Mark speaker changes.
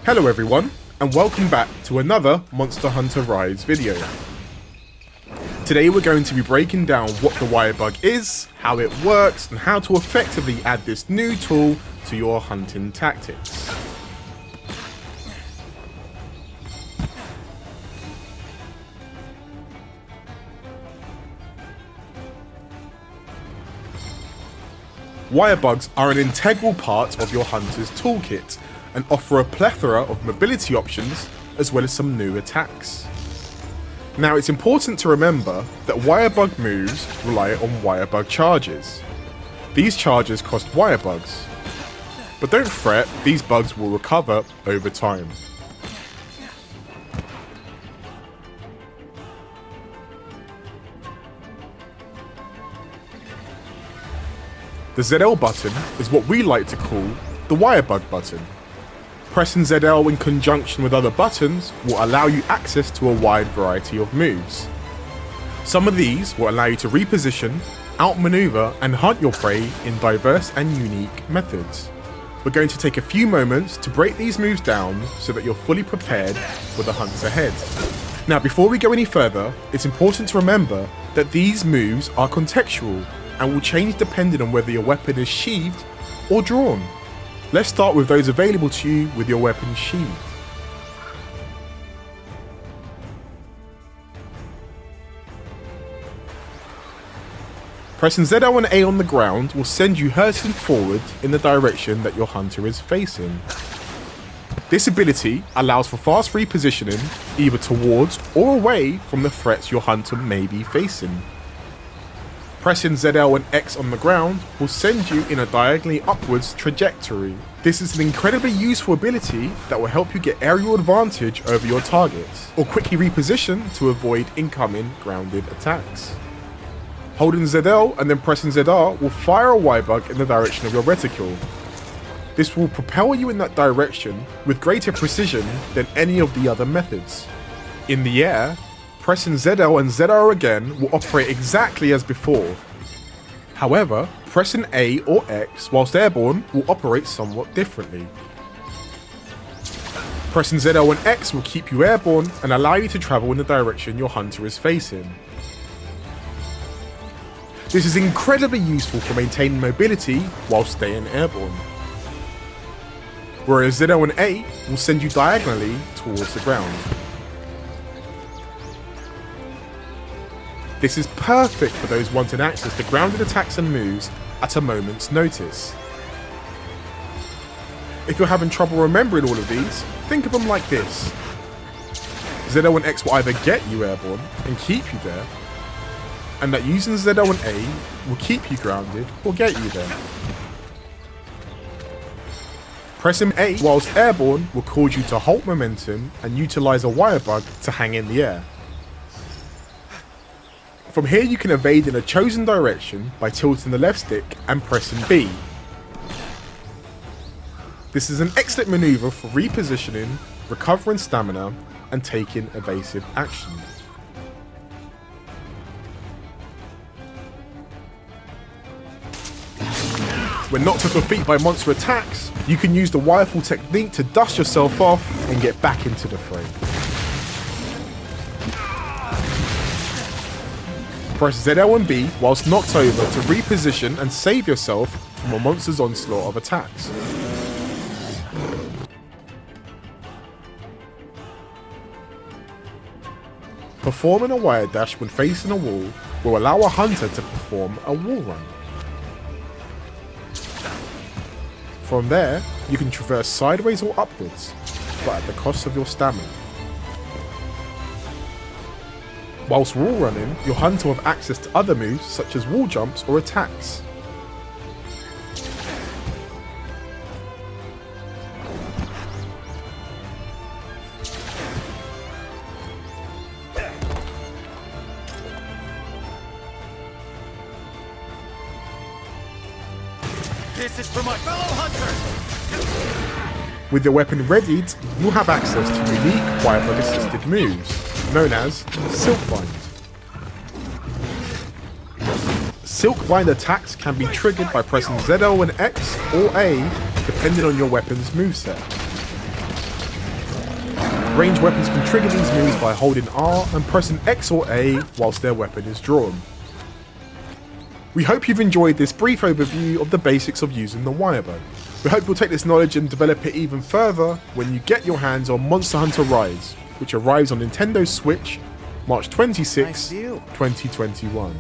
Speaker 1: Hello everyone, and welcome back to another Monster Hunter Rise video. Today we're going to be breaking down what the wire bug is, how it works, and how to effectively add this new tool to your hunting tactics. Wire bugs are an integral part of your hunter's toolkit and offer a plethora of mobility options as well as some new attacks. Now it's important to remember that wire bug moves rely on wire bug charges. These charges cost wire bugs, but don't fret, these bugs will recover over time. The ZL button is what we like to call the wire bug button. Pressing ZL in conjunction with other buttons will allow you access to a wide variety of moves. Some of these will allow you to reposition, outmaneuver and hunt your prey in diverse and unique methods. We're going to take a few moments to break these moves down so that you're fully prepared for the hunt ahead. Now before we go any further, it's important to remember that these moves are contextual and will change depending on whether your weapon is sheathed or drawn. Let's start with those available to you with your weapon sheathed. Pressing ZL and A on the ground will send you hurtling forward in the direction that your hunter is facing. This ability allows for fast repositioning either towards or away from the threats your hunter may be facing. Pressing ZL and X on the ground will send you in a diagonally upwards trajectory. This is an incredibly useful ability that will help you get aerial advantage over your targets, or quickly reposition to avoid incoming grounded attacks. Holding ZL and then pressing ZR will fire a wire bug in the direction of your reticule. This will propel you in that direction with greater precision than any of the other methods. In the air, pressing ZL and ZR again will operate exactly as before. However, pressing A or X whilst airborne will operate somewhat differently. Pressing ZL and X will keep you airborne and allow you to travel in the direction your hunter is facing. This is incredibly useful for maintaining mobility while staying airborne. Whereas ZL and A will send you diagonally towards the ground. This is perfect for those wanting access to grounded attacks and moves at a moment's notice. If you're having trouble remembering all of these, think of them like this. ZL and X will either get you airborne and keep you there, and that using ZL and A will keep you grounded or get you there. Pressing A whilst airborne will cause you to halt momentum and utilise a wire bug to hang in the air. From here you can evade in a chosen direction by tilting the left stick and pressing B. This is an excellent manoeuvre for repositioning, recovering stamina and taking evasive action. When knocked off your feet by monster attacks, you can use the wirefall technique to dust yourself off and get back into the fray. Press ZL and B whilst knocked over to reposition and save yourself from a monster's onslaught of attacks. Performing a wire dash when facing a wall will allow a hunter to perform a wall run. From there, you can traverse sideways or upwards, but at the cost of your stamina. Whilst wall running, your hunter will have access to other moves such as wall jumps or attacks.
Speaker 2: This is for my fellow hunters!
Speaker 1: With your weapon readied, you'll have access to unique wire bug assisted moves, known as Silkbind. Silkbind attacks can be triggered by pressing ZL and X or A depending on your weapon's moveset. Ranged weapons can trigger these moves by holding R and pressing X or A whilst their weapon is drawn. We hope you've enjoyed this brief overview of the basics of using the wire bow. We hope you'll take this knowledge and develop it even further when you get your hands on Monster Hunter Rise, which arrives on Nintendo Switch March 26, 2021.